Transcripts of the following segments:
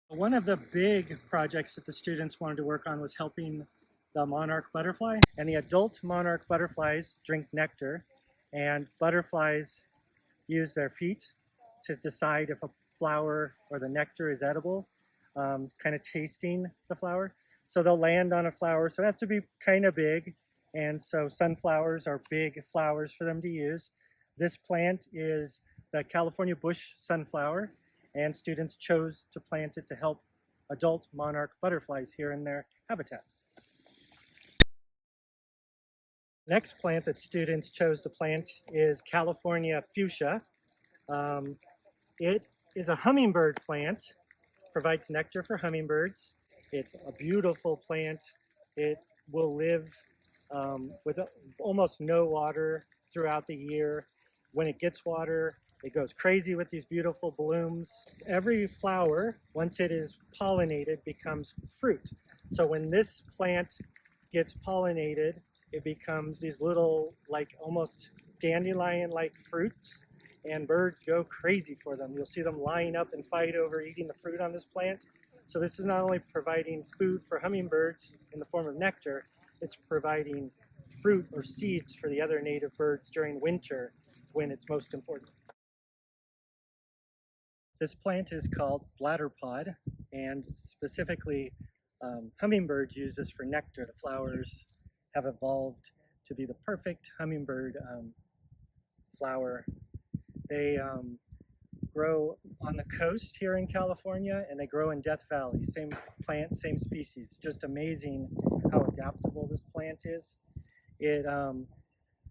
One of the big projects that the students wanted to work on was helping the monarch butterfly. And the adult monarch butterflies drink nectar, and butterflies use their feet to decide if a flower or the nectar is edible, kind of tasting the flower. So they'll land on a flower, so it has to be kind of big. And so sunflowers are big flowers for them to use. This plant is the California bush sunflower, and students chose to plant it to help adult monarch butterflies here in their habitat. Next plant that students chose to plant is California fuchsia. It is a hummingbird plant, provides nectar for hummingbirds. It's a beautiful plant. It will live with almost no water throughout the year. When it gets water, it goes crazy with these beautiful blooms. Every flower, once it is pollinated, becomes fruit. So when this plant gets pollinated, it becomes these little, like almost dandelion-like fruits, and birds go crazy for them. You'll see them line up and fight over eating the fruit on this plant. So this is not only providing food for hummingbirds in the form of nectar, it's providing fruit or seeds for the other native birds during winter when it's most important. This plant is called bladderpod, and specifically hummingbirds use this for nectar. The flowers have evolved to be the perfect hummingbird flower. They grow on the coast here in California, and they grow in Death Valley. Same plant, same species. Just amazing how adaptable this plant is. It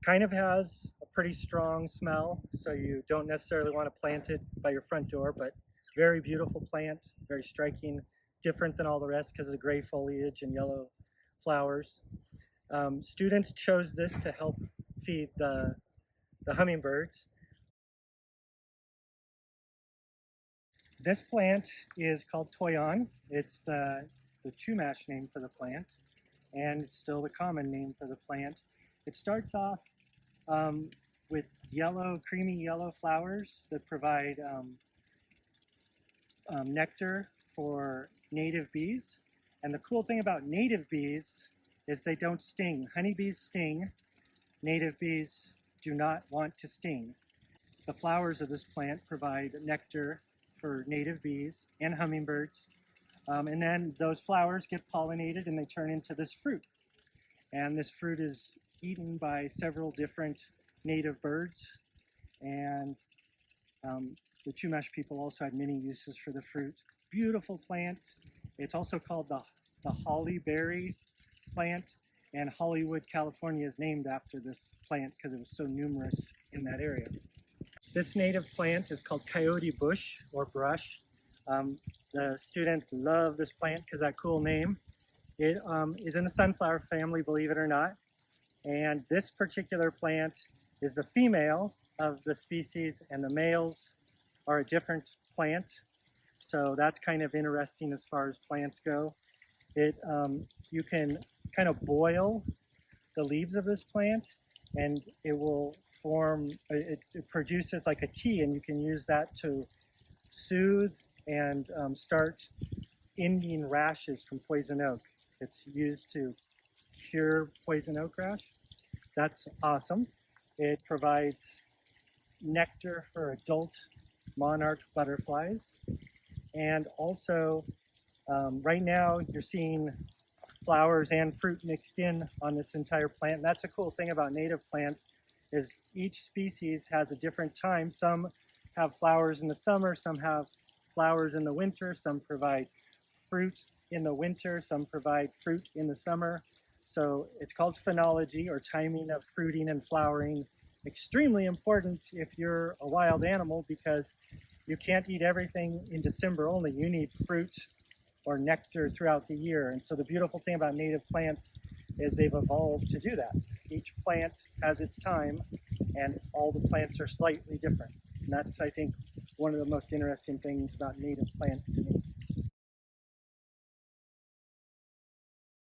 kind of has a pretty strong smell, so you don't necessarily want to plant it by your front door, but very beautiful plant, very striking, different than all the rest because of the gray foliage and yellow flowers. Students chose this to help feed the hummingbirds. This plant is called Toyon. It's the Chumash name for the plant, and it's still the common name for the plant. It starts off with yellow, creamy yellow flowers that provide nectar for native bees. And the cool thing about native bees is they don't sting. Honeybees sting. Native bees do not want to sting. The flowers of this plant provide nectar for native bees and hummingbirds. And then those flowers get pollinated and they turn into this fruit. And this fruit is eaten by several different native birds. And the Chumash people also had many uses for the fruit. Beautiful plant. It's also called the holly berry plant. And Hollywood, California is named after this plant because it was so numerous in that area. This native plant is called coyote bush or brush. The students love this plant because of that cool name. It is in the sunflower family, believe it or not. And this particular plant is the female of the species, and the males are a different plant. So that's kind of interesting as far as plants go. You can kind of boil the leaves of this plant, and it will form, it produces like a tea, and you can use that to soothe and start ending rashes from poison oak. It's used to cure poison oak rash. That's awesome. It provides nectar for adult monarch butterflies. And also, right now you're seeing flowers and fruit mixed in on this entire plant. And that's a cool thing about native plants is each species has a different time. Some have flowers in the summer, some have flowers in the winter, some provide fruit in the winter, some provide fruit in the summer. So it's called phenology, or timing of fruiting and flowering. Extremely important if you're a wild animal because you can't eat everything in December only. You need fruit or nectar throughout the year. And so the beautiful thing about native plants is they've evolved to do that. Each plant has its time, and all the plants are slightly different. And that's, I think, one of the most interesting things about native plants to me.